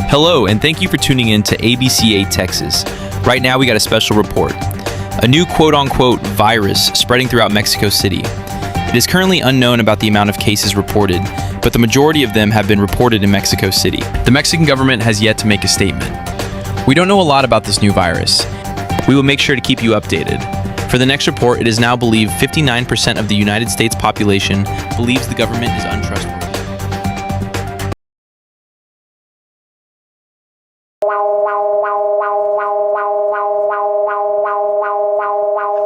Hello, and thank you for tuning in to ABC8 Texas. Right now, we got a special report. A new quote-unquote virus spreading throughout Mexico City. It is currently unknown about the amount of cases reported, but the majority of them have been reported in Mexico City. The Mexican government has yet to make a statement. We don't know a lot about this new virus. We will make sure to keep you updated. For the next report, it is now believed 59% of the United States population believes the government is untrustworthy.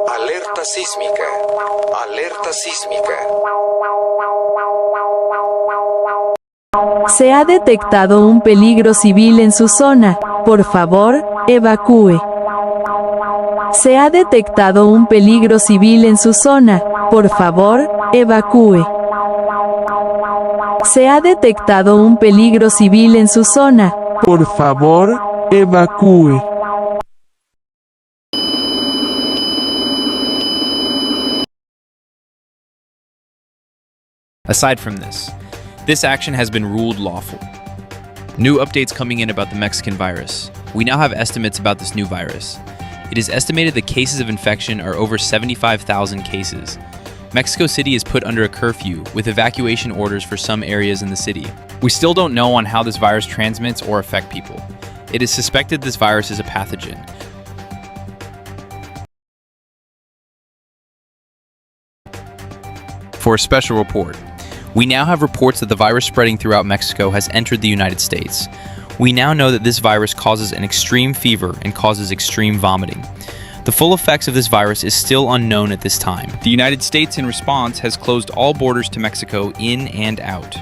Alerta sísmica. Alerta sísmica. Se ha detectado un peligro civil en su zona. Por favor, evacúe. Se ha detectado un peligro civil en su zona. Por favor, evacúe. Se ha detectado un peligro civil en su zona. Por favor, evacúe. Aside from this action has been ruled lawful. New updates coming in about the Mexican virus. We now have estimates about this new virus. It is estimated the cases of infection are over 75,000 cases. Mexico City is put under a curfew with evacuation orders for some areas in the city. We still don't know on how this virus transmits or affect people. It is suspected this virus is a pathogen. For a special report, we now have reports that the virus spreading throughout Mexico has entered the United States. We now know that this virus causes an extreme fever and causes extreme vomiting. The full effects of this virus is still unknown at this time. The United States, in response, has closed all borders to Mexico in and out.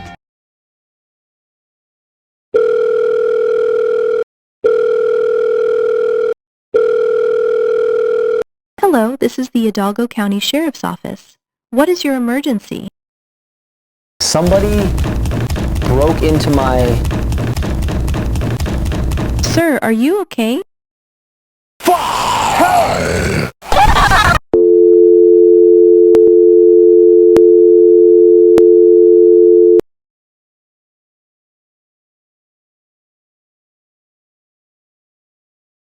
Hello, this is the Hidalgo County Sheriff's Office. What is your emergency? Somebody broke into my... Sir, are you okay?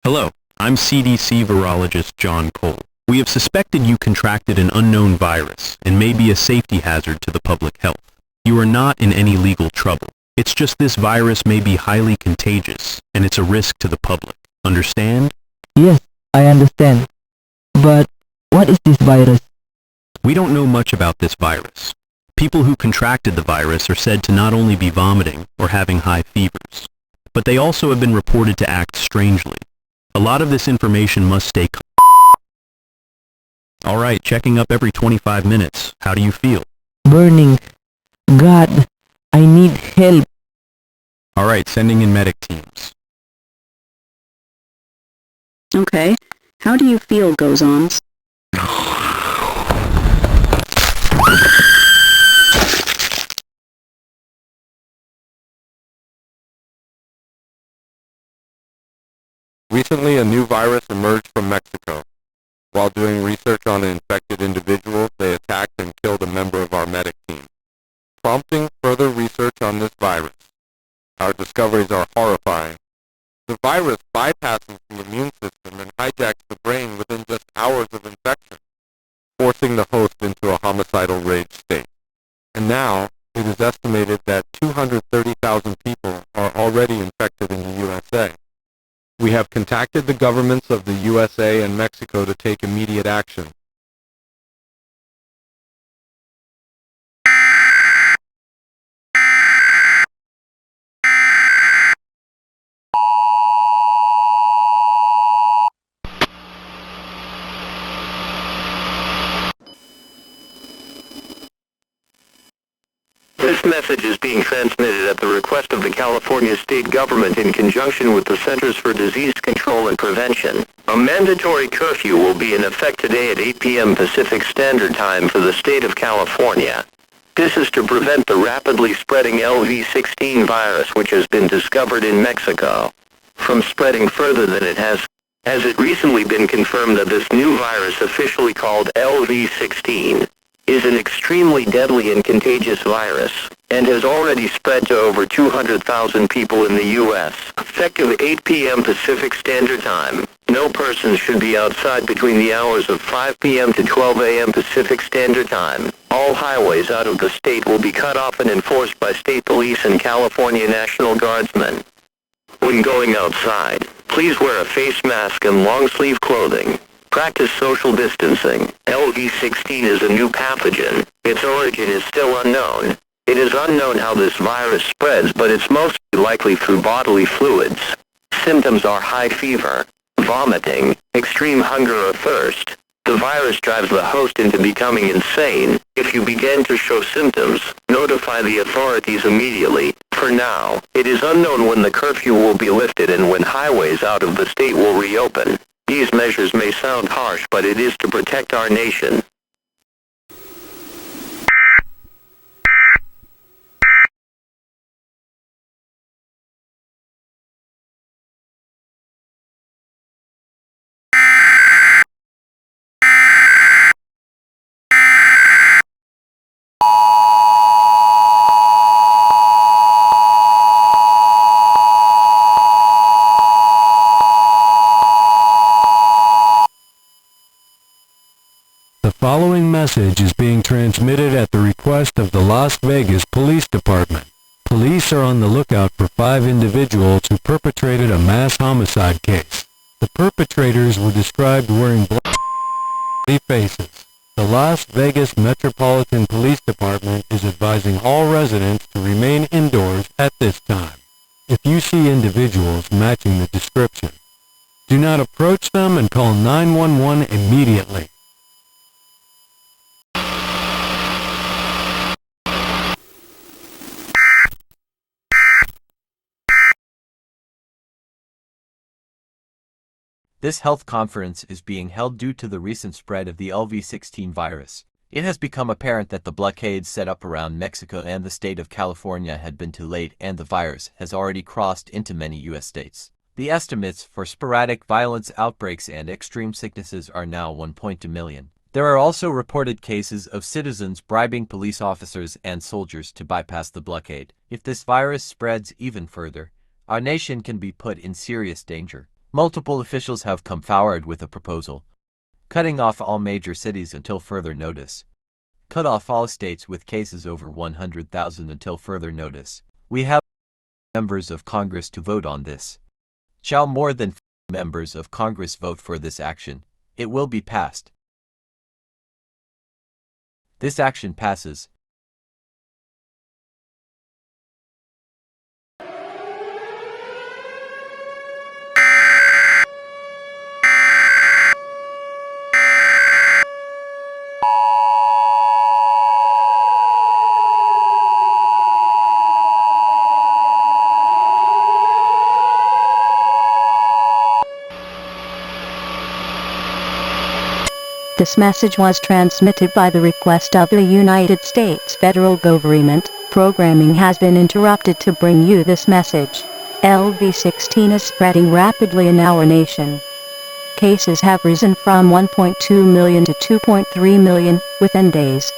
Hello, I'm CDC virologist John Cole. We have suspected you contracted an unknown virus and may be a safety hazard to the public health. You are not in any legal trouble. It's just this virus may be highly contagious and it's a risk to the public. Understand? Yes, I understand. But what is this virus? We don't know much about this virus. People who contracted the virus are said to not only be vomiting or having high fevers, but they also have been reported to act strangely. A lot of this information must stay. All right, checking up every 25 minutes. How do you feel? Burning. God, I need help. All right, sending in medic teams. Okay. How do you feel, Goes-Ons? Recently, a new virus emerged from Mexico. While doing research on an infected individual, they attacked and killed a member of our medic team, prompting further research on this virus. Our discoveries are horrifying. The virus bypasses the immune system and hijacks the brain within just hours of infection, forcing the host into a homicidal rage state. And now, it is estimated that 230,000 people are already infected in the USA. We have contacted the governments of the USA and Mexico to take immediate action. This message is being transmitted at the request of the California state government in conjunction with the Centers for Disease Control and Prevention. A mandatory curfew will be in effect today at 8 p.m. Pacific Standard Time for the state of California. This is to prevent the rapidly spreading LV-16 virus which has been discovered in Mexico from spreading further than it has it recently been confirmed that this new virus, officially called LV-16, is an extremely deadly and contagious virus, and has already spread to over 200,000 people in the U.S. Effective 8 p.m. Pacific Standard Time, no person should be outside between the hours of 5 p.m. to 12 a.m. Pacific Standard Time. All highways out of the state will be cut off and enforced by state police and California National Guardsmen. When going outside, please wear a face mask and long-sleeve clothing. Practice social distancing. LV-16 is a new pathogen. Its origin is still unknown. It is unknown how this virus spreads, but it's mostly likely through bodily fluids. Symptoms are high fever, vomiting, extreme hunger or thirst. The virus drives the host into becoming insane. If you begin to show symptoms, notify the authorities immediately. For now, it is unknown when the curfew will be lifted and when highways out of the state will reopen. These measures may sound harsh, but it is to protect our nation. The following message is being transmitted at the request of the Las Vegas Police Department. Police are on the lookout for 5 individuals who perpetrated a mass homicide case. The perpetrators were described wearing bloody faces. The Las Vegas Metropolitan Police Department is advising all residents to remain indoors at this time. If you see individuals matching the description, do not approach them and call 911 immediately. This health conference is being held due to the recent spread of the LV-16 virus. It has become apparent that the blockade set up around Mexico and the state of California had been too late, and the virus has already crossed into many U.S. states. The estimates for sporadic violence outbreaks and extreme sicknesses are now 1.2 million. There are also reported cases of citizens bribing police officers and soldiers to bypass the blockade. If this virus spreads even further, our nation can be put in serious danger. Multiple officials have come forward with a proposal, cutting off all major cities until further notice. Cut off all states with cases over 100,000 until further notice. We have members of Congress to vote on this. Shall more than 50 members of Congress vote for this action, it will be passed. This action passes. This message was transmitted by the request of the United States federal government. Programming has been interrupted to bring you this message. LV-16 is spreading rapidly in our nation. Cases have risen from 1.2 million to 2.3 million within days.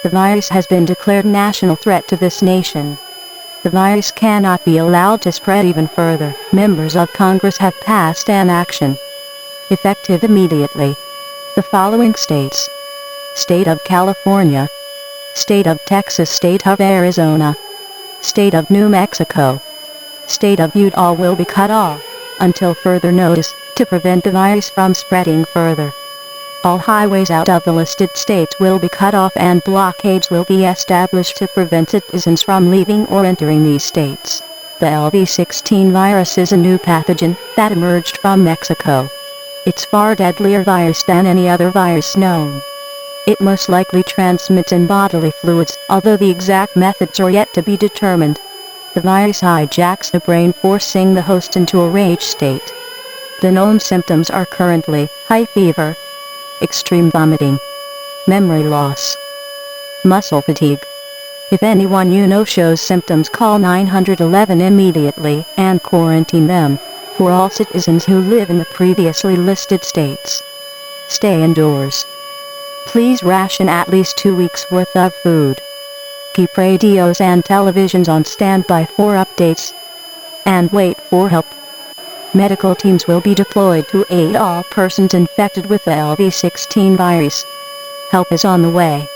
The virus has been declared national threat to this nation. The virus cannot be allowed to spread even further. Members of Congress have passed an action, effective immediately. The following states: State of California, State of Texas, State of Arizona, State of New Mexico, State of Utah will be cut off until further notice to prevent the virus from spreading further. All highways out of the listed states will be cut off and blockades will be established to prevent citizens from leaving or entering these states. The LV-16 virus is a new pathogen that emerged from Mexico. It's far deadlier virus than any other virus known. It most likely transmits in bodily fluids, although the exact methods are yet to be determined. The virus hijacks the brain, forcing the host into a rage state. The known symptoms are currently high fever, extreme vomiting, memory loss, muscle fatigue. If anyone you know shows symptoms, call 911 immediately and quarantine them. For all citizens who live in the previously listed states, stay indoors. Please ration at least 2 weeks worth of food. Keep radios and televisions on standby for updates. And wait for help. Medical teams will be deployed to aid all persons infected with the LV-16 virus. Help is on the way.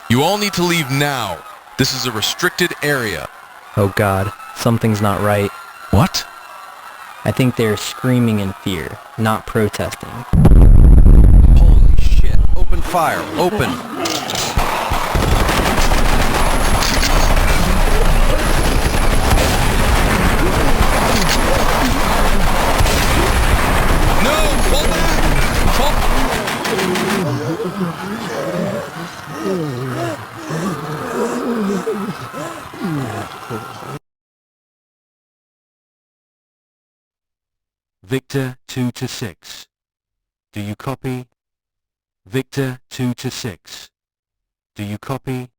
You all need to leave now. This is a restricted area. Oh God, something's not right. What? I think they're screaming in fear, not protesting. Holy shit. Open fire. Open. No! Pull back! Victor 2-6. Do you copy? Victor 2-6. Do you copy?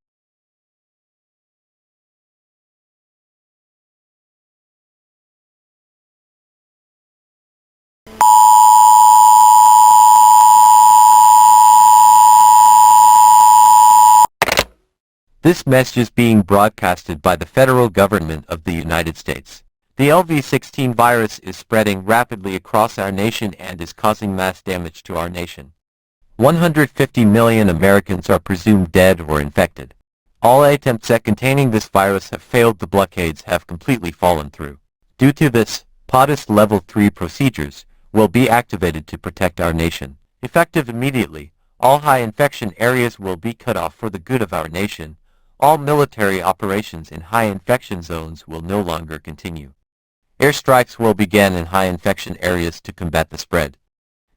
This message is being broadcasted by the federal government of the United States. The LV-16 virus is spreading rapidly across our nation and is causing mass damage to our nation. 150 million Americans are presumed dead or infected. All attempts at containing this virus have failed. The blockades have completely fallen through. Due to this, POTUS Level 3 procedures will be activated to protect our nation. Effective immediately, all high infection areas will be cut off for the good of our nation. All military operations in high infection zones will no longer continue. Airstrikes will begin in high infection areas to combat the spread.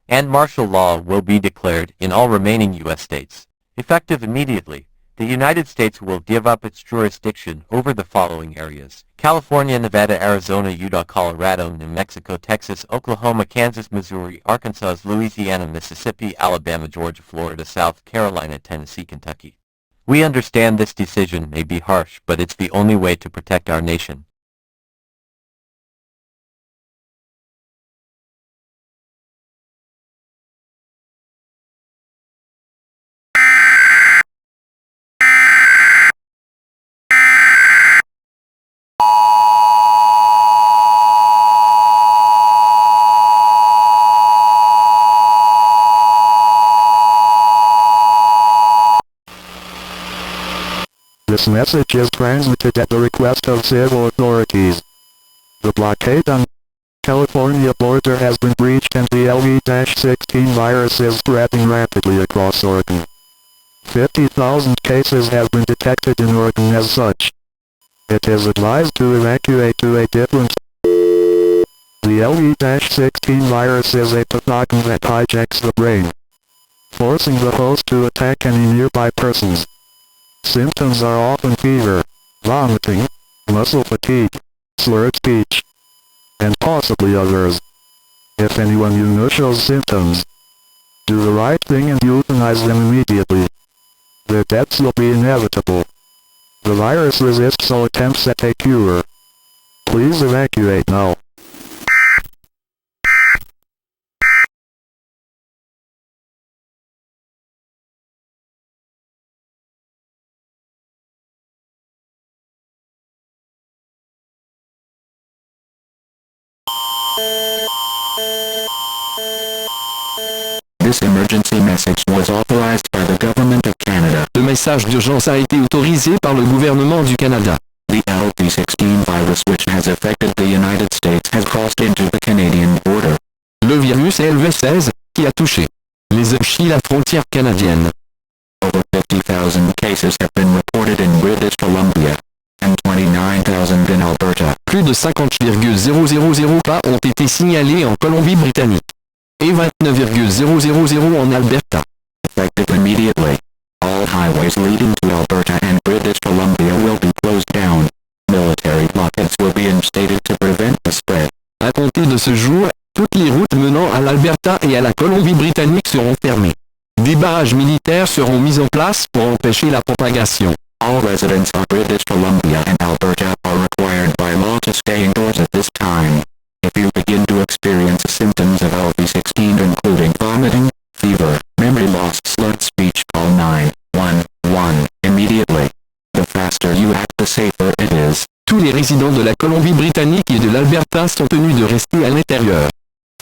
And martial law will be declared in all remaining U.S. states. Effective immediately, the United States will give up its jurisdiction over the following areas: California, Nevada, Arizona, Utah, Colorado, New Mexico, Texas, Oklahoma, Kansas, Missouri, Arkansas, Louisiana, Mississippi, Alabama, Georgia, Florida, South Carolina, Tennessee, Kentucky. We understand this decision may be harsh, but it's the only way to protect our nation. This message is transmitted at the request of civil authorities. The blockade on California border has been breached and the LV-16 virus is spreading rapidly across Oregon. 50,000 cases have been detected in Oregon as such. It is advised to evacuate to a different. The LV-16 virus is a pathogen that hijacks the brain, forcing the host to attack any nearby persons. Symptoms are often fever, vomiting, muscle fatigue, slurred speech, and possibly others. If anyone you know shows symptoms, do the right thing and euthanize them immediately. Their deaths will be inevitable. The virus resists all attempts at a cure. Please evacuate now. This emergency message was authorized by the Government of Canada. Le message d'urgence a été autorisé par le gouvernement du Canada. The LV-16 virus which has affected the United States has crossed into the Canadian border. Le virus LV-16, qui a touché les franchi la frontière canadienne. Over 50,000 cases have been reported in British Columbia, and 29,000 in Alberta. Plus de 50,000 cas ont été signalés en Colombie-Britannique et 29,000 en Alberta. Effective immediately, all highways leading to Alberta and British Columbia will be closed down. Military blockades will be instated to prevent the spread. À compter de ce jour, toutes les routes menant à l'Alberta et à la Colombie-Britannique seront fermées. Des barrages militaires seront mis en place pour empêcher la propagation. All residents of British Columbia and Alberta are required by law to stay indoors at this time. If you begin to experience symptoms of LV-16 including vomiting, fever, memory loss, slurred speech, call 911 immediately. The faster you act, the safer it is. Tous les résidents de la Colombie-Britannique et de l'Alberta sont tenus de rester à l'intérieur.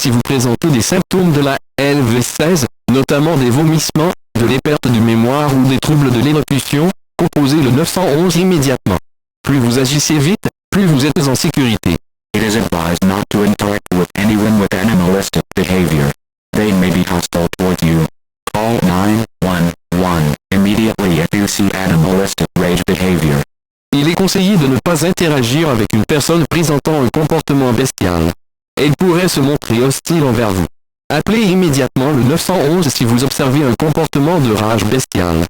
Si vous présentez des symptômes de la LV-16, notamment des vomissements, de la perte de mémoire ou des troubles de l'élocution, composez le 911 immédiatement. Plus vous agissez vite, plus vous êtes en sécurité. It is advised not to interact with anyone with animalistic behavior. They may be hostile towards you. Call 911 immediately if you see animalistic rage behavior. Il est conseillé de ne pas interagir avec une personne présentant un comportement bestial. Elle pourrait se montrer hostile envers vous. Appelez immédiatement le 911 si vous observez un comportement de rage bestiale.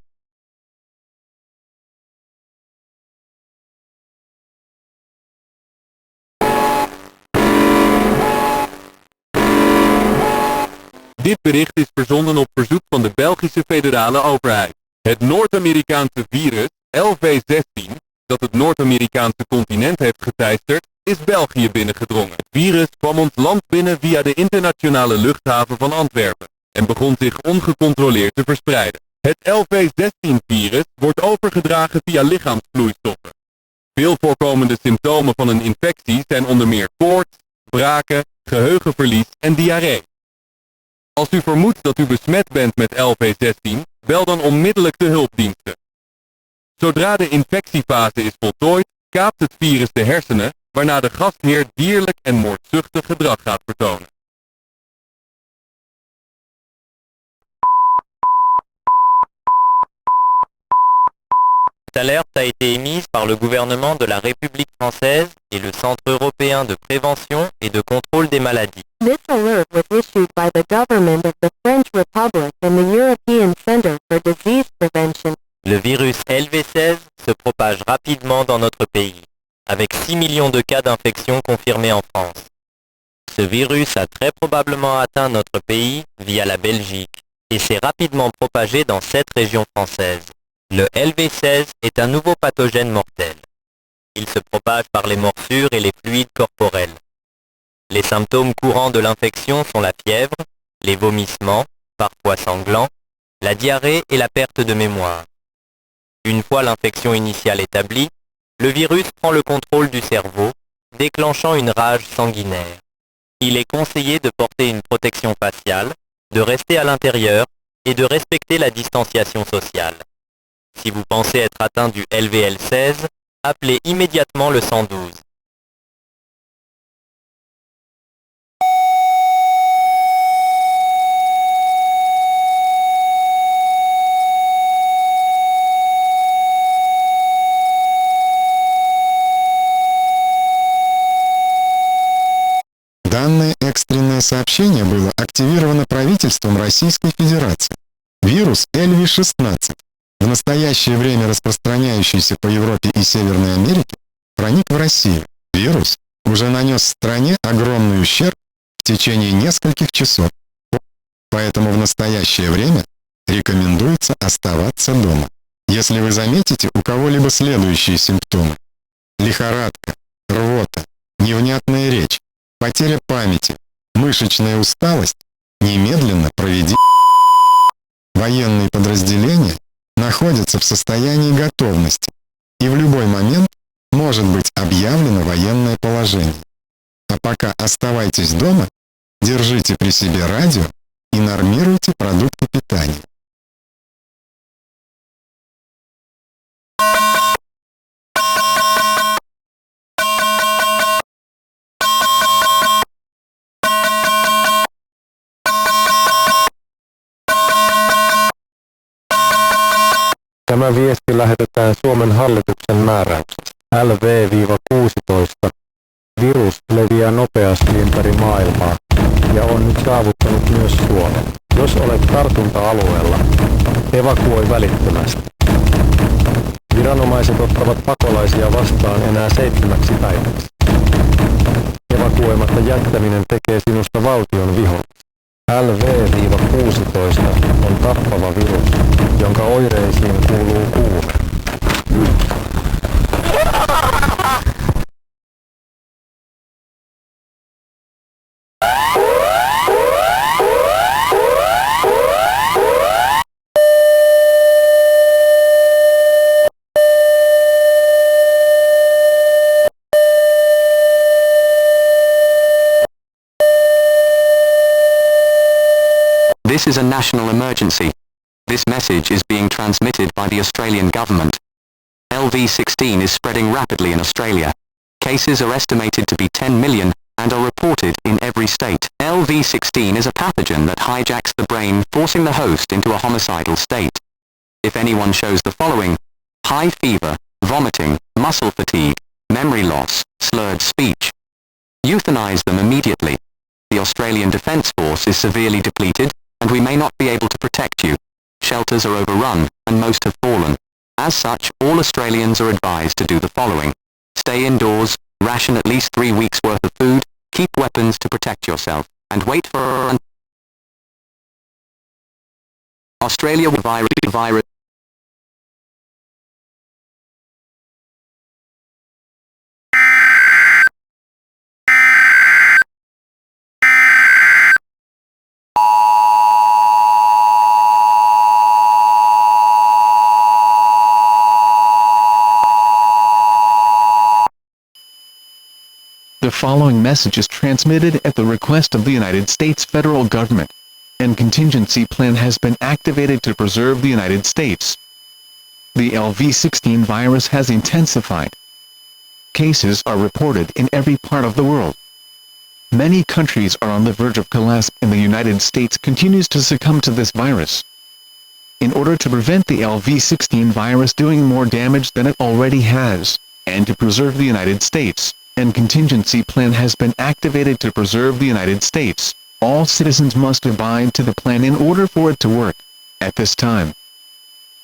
Dit bericht is verzonden op verzoek van de Belgische federale overheid. Het Noord-Amerikaanse virus, LV-16, dat het Noord-Amerikaanse continent heeft geteisterd, is België binnengedrongen. Het virus kwam ons land binnen via de internationale luchthaven van Antwerpen en begon zich ongecontroleerd te verspreiden. Het LV-16-virus wordt overgedragen via lichaamsvloeistoffen. Veel voorkomende symptomen van een infectie zijn onder meer koorts, braken, geheugenverlies en diarree. Als u vermoedt dat u besmet bent met LV-16, bel dan onmiddellijk de hulpdiensten. Zodra de infectiefase is voltooid, kaapt het virus de hersenen, waarna de gastheer dierlijk en moordzuchtig gedrag gaat vertonen. Cette alerte a été émise par le gouvernement de la République française et le Centre européen de prévention et de contrôle des maladies. This alert was issued by the government of the French Republic and the European Center for Disease Prevention. Le virus LV-16 se propage rapidement dans notre pays, avec 6 millions de cas d'infection confirmés en France. Ce virus a très probablement atteint notre pays via la Belgique et s'est rapidement propagé dans 7 régions françaises. Le LV-16 est un nouveau pathogène mortel. Il se propage par les morsures et les fluides corporels. Les symptômes courants de l'infection sont la fièvre, les vomissements, parfois sanglants, la diarrhée et la perte de mémoire. Une fois l'infection initiale établie, le virus prend le contrôle du cerveau, déclenchant une rage sanguinaire. Il est conseillé de porter une protection faciale, de rester à l'intérieur et de respecter la distanciation sociale. Si vous pensez être atteint du LVL16, appelez immédiatement le 112. Данное экстренное сообщение было активировано правительством Российской Федерации. Вирус LV-16, в настоящее время распространяющийся по Европе и Северной Америке, проник в Россию. Вирус уже нанес стране огромный ущерб в течение нескольких часов. Поэтому в настоящее время рекомендуется оставаться дома. Если вы заметите у кого-либо следующие симптомы: лихорадка, рвота, невнятная речь, потеря памяти, мышечная усталость, немедленно проведите. Военные подразделения находятся в состоянии готовности, и в любой момент может быть объявлено военное положение. А пока оставайтесь дома, держите при себе радио и нормируйте продукты питания. Tämä viesti lähetetään Suomen hallituksen määräyksestä. LV-16. Virus leviää nopeasti ympäri maailmaa ja on nyt saavuttanut myös Suomen. Jos olet tartunta-alueella, evakuoi välittömästi. Viranomaiset ottavat pakolaisia vastaan enää 7 päiväksi. Evakuoimatta jättäminen tekee sinusta valtion vihollisen. LV-16 LV-16 on tappava virus, jonka oireisiin kuuluu kuume. This is a national emergency. This message is being transmitted by the Australian government. LV-16 is spreading rapidly in Australia. Cases are estimated to be 10 million and are reported in every state. LV-16 is a pathogen that hijacks the brain, forcing the host into a homicidal state. If anyone shows the following: high fever, vomiting, muscle fatigue, memory loss, slurred speech, euthanize them immediately. The Australian Defence Force is severely depleted, and we may not be able to protect you. Shelters are overrun, and most have fallen. As such, all Australians are advised to do the following: stay indoors, ration at least 3 weeks' worth of food, keep weapons to protect yourself, and wait for Australia virus. The following message is transmitted at the request of the United States federal government, and contingency plan has been activated to preserve the United States. The LV-16 virus has intensified. Cases are reported in every part of the world. Many countries are on the verge of collapse, and the United States continues to succumb to this virus. In order to prevent the LV-16 virus doing more damage than it already has, and to preserve the United States, and contingency plan has been activated to preserve the United States, all citizens must abide to the plan in order for it to work. At this time,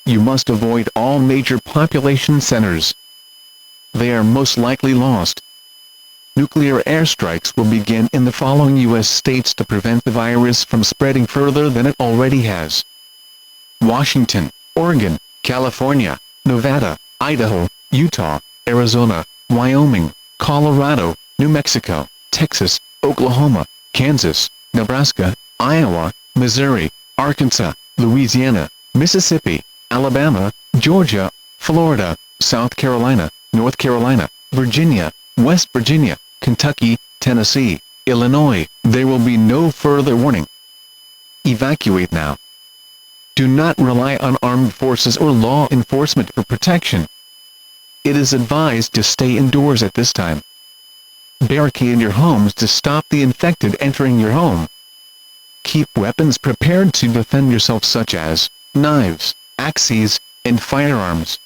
you must avoid all major population centers. They are most likely lost. Nuclear airstrikes will begin in the following U.S. states to prevent the virus from spreading further than it already has: Washington, Oregon, California, Nevada, Idaho, Utah, Arizona, Wyoming, Colorado, New Mexico, Texas, Oklahoma, Kansas, Nebraska, Iowa, Missouri, Arkansas, Louisiana, Mississippi, Alabama, Georgia, Florida, South Carolina, North Carolina, Virginia, West Virginia, Kentucky, Tennessee, Illinois. There will be no further warning. Evacuate now. Do not rely on armed forces or law enforcement for protection. It is advised to stay indoors at this time. Barricade your homes to stop the infected entering your home. Keep weapons prepared to defend yourself, such as knives, axes, and firearms.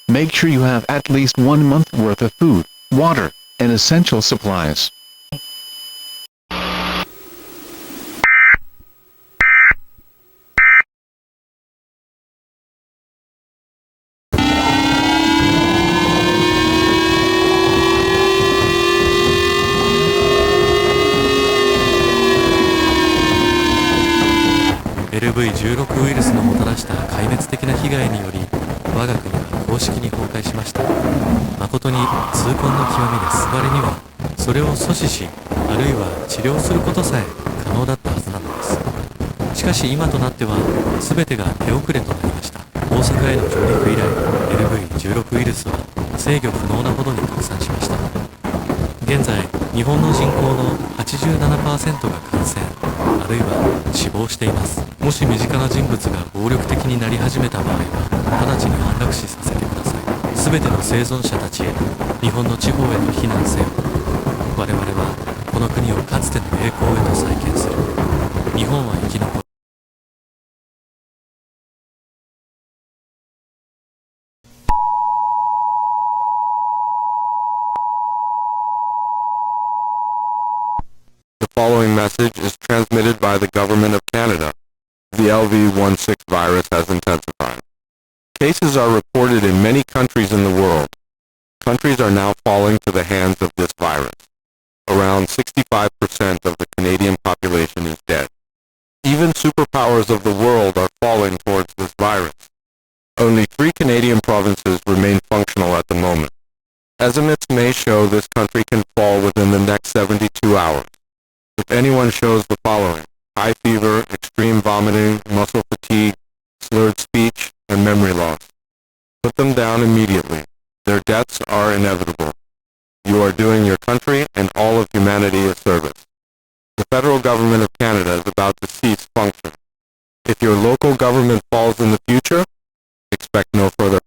Make sure you have at least 1 month worth of food, water, and essential supplies. LV-16 ウイルスのもたらした壊滅的な被害により、我が国は公式に崩壊しました。誠に痛恨の極みです。我々にはそれを阻止し、あるいは治療することさえ可能だったはずなのです。しかし今となっては全てが手遅れとなりました。大阪への上陸以来、LV-16 ウイルスは制御不能なほどに拡散しました。現在、日本の人口の 87% が感染、あるいは死亡しています。もし身近な人物が暴力的になり始めた場合は、直ちに安楽死させてください。すべての生存者たちへ、日本の地方へと避難せよ。我々はこの国をかつての栄光へと再建する。日本は生き残る。The following message is transmitted by the Government of Canada. The LV-16 virus has intensified. Cases are reported in many countries in the world. Countries are now falling to the hands of this virus. Around 65% of the Canadian population is dead. Even so, superpowers of the world are falling towards this virus. Only 3 Canadian provinces remain functional at the moment. Estimates may show this country can fall within the next 72 hours. If anyone shows the following: high fever, extreme vomiting, muscle fatigue, slurred speech, and memory loss, put them down immediately. Their deaths are inevitable. You are doing your country and all of humanity a service. The federal government of Canada is about to cease function. If your local government falls in the future, expect no further.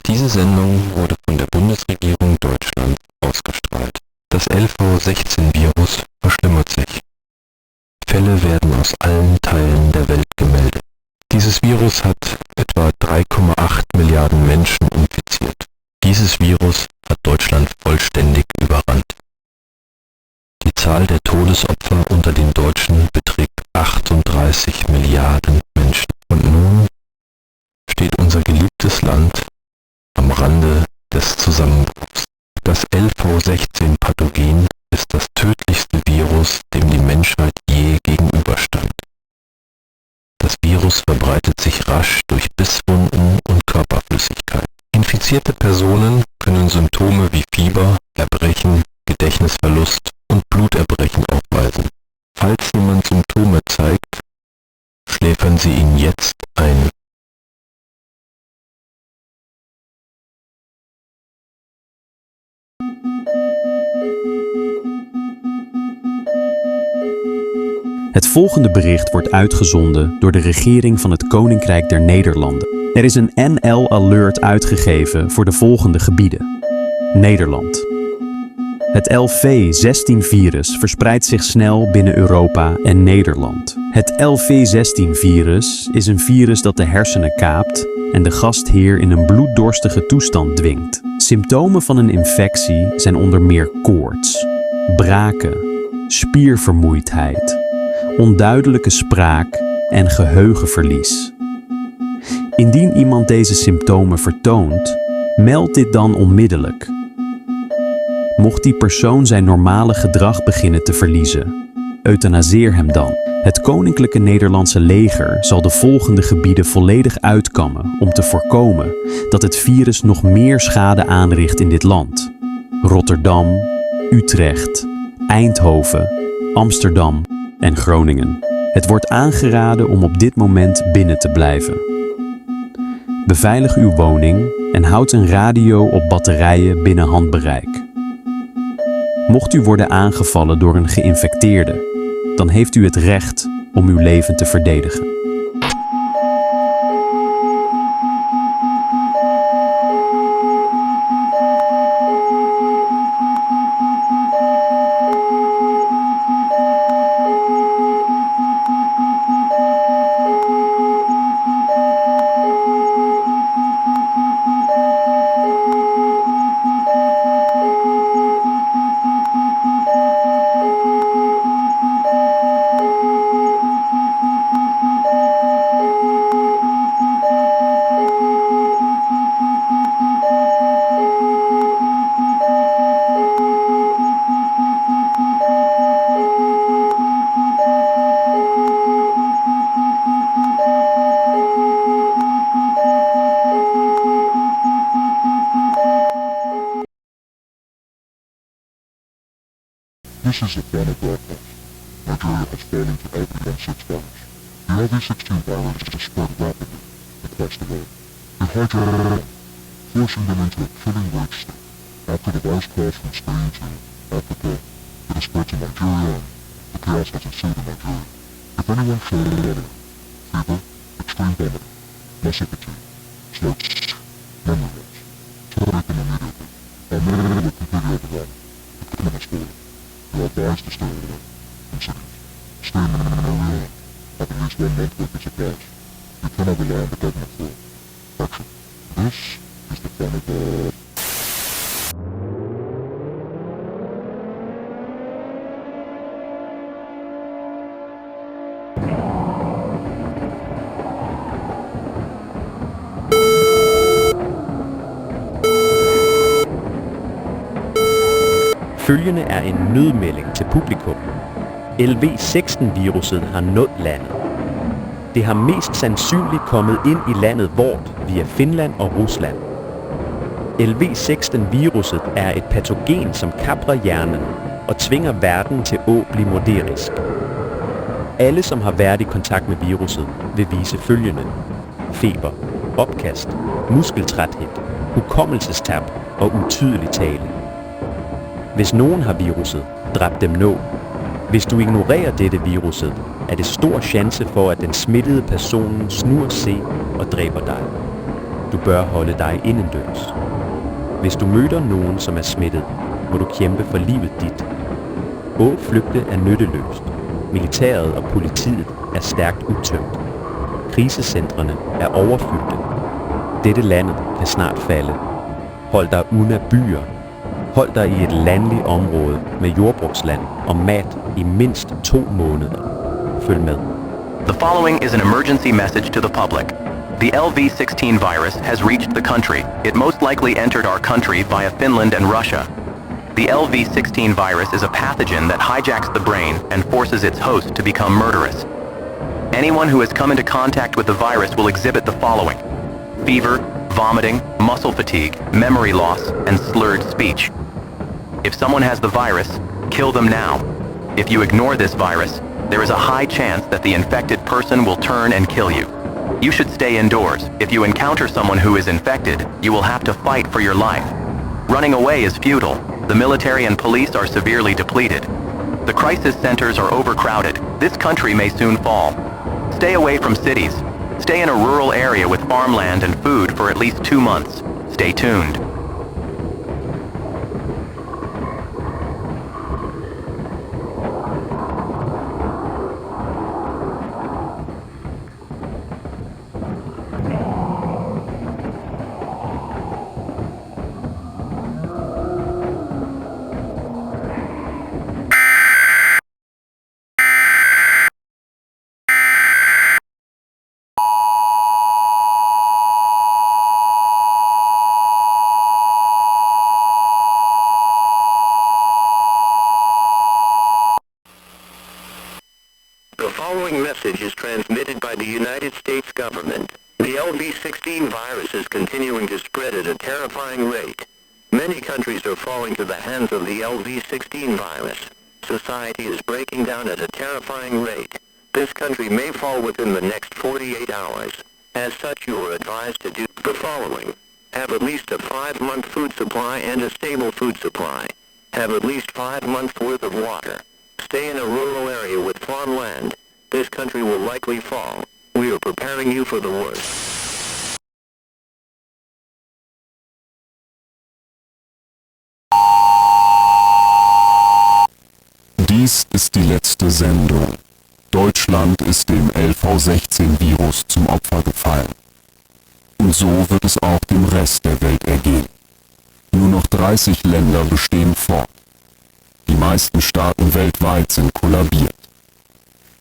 Diese Sendung wurde von der Bundesregierung Deutschland ausgestrahlt. Das LV-16-Virus verschlimmert sich. Fälle werden aus allen Teilen der Welt gemeldet. Dieses Virus hat etwa 3,8 Milliarden Menschen infiziert. Dieses Virus hat Deutschland vollständig überrannt. Die Zahl der Todesopfer unter den Deutschen beträgt 38 Milliarden Menschen. Und nun steht unser geliebtes Land am Rande des Zusammenbruchs. Das LV-16-Pathogen ist das tödlichste Virus, dem die Menschheit je gegenüberstand. Das Virus verbreitet sich rasch durch Bisswunden und Körperflüssigkeit. Infizierte Personen können Symptome wie Fieber, Erbrechen, Gedächtnisverlust und Bluterbrechen aufweisen. Falls jemand Symptome zeigt, schläfern Sie ihn jetzt ein. Het volgende bericht wordt uitgezonden door de regering van het Koninkrijk der Nederlanden. Er is een NL-alert uitgegeven voor de volgende gebieden. Nederland. Het LV-16-virus verspreidt zich snel binnen Europa en Nederland. Het LV-16-virus is een virus dat de hersenen kaapt en de gastheer in een bloeddorstige toestand dwingt. Symptomen van een infectie zijn onder meer koorts, braken, spiervermoeidheid, onduidelijke spraak en geheugenverlies. Indien iemand deze symptomen vertoont, meld dit dan onmiddellijk. Mocht die persoon zijn normale gedrag beginnen te verliezen, euthanaseer hem dan. Het Koninklijke Nederlandse leger zal de volgende gebieden volledig uitkammen om te voorkomen dat het virus nog meer schade aanricht in dit land: Rotterdam, Utrecht, Eindhoven, Amsterdam en Groningen. Het wordt aangeraden om op dit moment binnen te blijven. Beveilig uw woning en houd een radio op batterijen binnen handbereik. Mocht u worden aangevallen door een geïnfecteerde, dan heeft u het recht om uw leven te verdedigen. This is the final broadcast. Nigeria has fallen to LV-16 virus. The LV-16 virus has spread rapidly across the world. It hijacked, forcing them into a killing rage state. After the virus crossed from Spain to Africa, it has spread to Nigeria, and the chaos has ensued in Nigeria. If anyone shows fever, extreme vomiting, muscle fatigue, slurred speech, memory loss, terminate them immediately. Our men were completely overrun. The government has fallen. You are advised to stay away from cities. Stay in an area of at least 1 month worth of supplies. You cannot rely on the government for action. This is the final broadcast. Følgende er en nødmelding til publikum. LV-16-viruset har nået landet. Det har mest sandsynligt kommet ind i landet vort via Finland og Rusland. LV-16-viruset er et patogen, som kaprer hjernen og tvinger verden til at blive moderisk. Alle, som har været i kontakt med viruset, vil vise følgende: feber, opkast, muskeltræthed, hukommelsestab og utydelig tale. Hvis nogen har viruset, dræb dem nu. Hvis du ignorerer dette viruset, er det stor chance for, at den smittede person snur sig og dræber dig. Du bør holde dig indendørs. Hvis du møder nogen, som er smittet, må du kæmpe for livet dit. At flygte er nytteløst. Militæret og politiet er stærkt udtømt. Krisecentrene er overfyldte. Dette land kan snart falde. Hold dig under byer. Hold dig i et landligt område med jordbrugsland og mat i mindst 2 måneder. Følg med. The following is an emergency message to the public. The LV-16 virus has reached the country. It most likely entered our country via Finland and Russia. The LV-16 virus is a pathogen that hijacks the brain and forces its host to become murderous. Anyone who has come into contact with the virus will exhibit the following: fever, vomiting, muscle fatigue, memory loss, and slurred speech. If someone has the virus, kill them now. If you ignore this virus, there is a high chance that the infected person will turn and kill you. You should stay indoors. If you encounter someone who is infected, you will have to fight for your life. Running away is futile. The military and police are severely depleted. The crisis centers are overcrowded. This country may soon fall. Stay away from cities. Stay in a rural area with farmland and food for at least 2 months. Stay tuned. The following message is transmitted by the United States government. The LV-16 virus is continuing to spread at a terrifying rate. Many countries are falling to the hands of the LV-16 virus. Society is breaking down at a terrifying rate. This country may fall within the next 48 hours. As such, you are advised to do the following. Have at least a 5-month food supply and a stable food supply. Have at least 5 months worth of water. Stay in a rural area with farmland. This country will likely fall. We are preparing you for the worst. Dies ist die letzte Sendung. Deutschland ist dem LV-16-Virus zum Opfer gefallen. Und so wird es auch dem Rest der Welt ergehen. Nur noch 30 Länder bestehen fort. Die meisten Staaten weltweit sind kollabiert.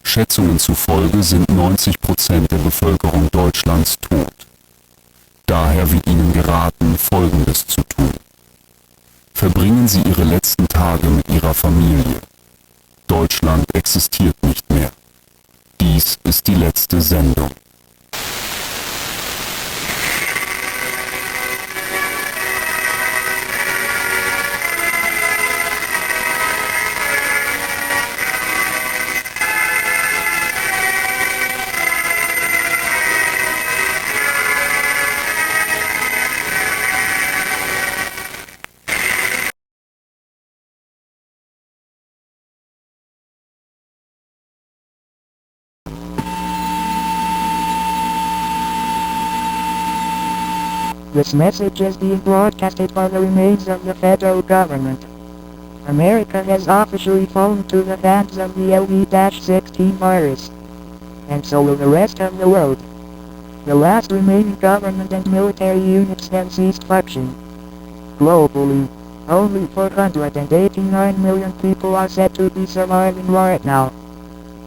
Schätzungen zufolge sind 90% der Bevölkerung Deutschlands tot. Daher wird Ihnen geraten, Folgendes zu tun. Verbringen Sie Ihre letzten Tage mit Ihrer Familie. Deutschland existiert nicht mehr. Dies ist die letzte Sendung. This message is being broadcasted by the remains of the federal government. America has officially fallen to the hands of the LV-16 virus. And so will the rest of the world. The last remaining government and military units have ceased function. Globally, only 489 million people are said to be surviving right now.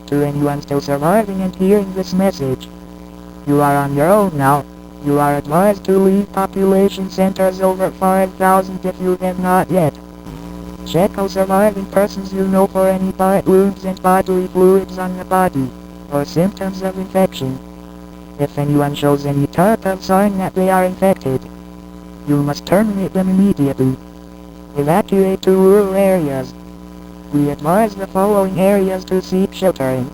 To anyone still surviving and hearing this message, you are on your own now. You are advised to leave population centers over 5,000 if you have not yet. Check all surviving persons you know for any bite wounds and bodily fluids on the body, or symptoms of infection. If anyone shows any type of sign that they are infected, you must terminate them immediately. Evacuate to rural areas. We advise the following areas to seek shelter in: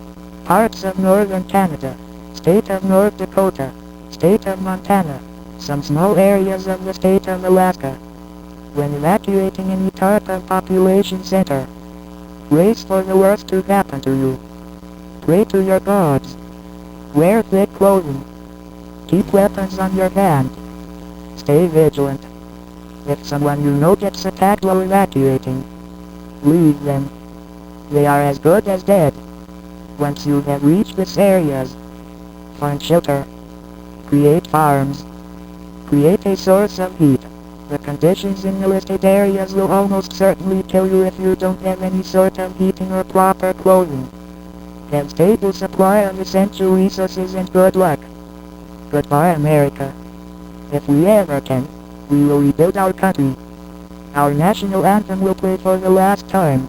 parts of northern Canada, state of North Dakota, state of Montana, some small areas of the state of Alaska. When evacuating any type of population center, brace for the worst to happen to you. Pray to your gods. Wear thick clothing. Keep weapons on your hand. Stay vigilant. If someone you know gets attacked while evacuating, leave them. They are as good as dead. Once you have reached these areas, find shelter. Create farms. Create a source of heat. The conditions in the listed areas will almost certainly kill you if you don't have any sort of heating or proper clothing. Have stable supply of essential resources and good luck. Goodbye, America. If we ever can, we will rebuild our country. Our national anthem will play for the last time.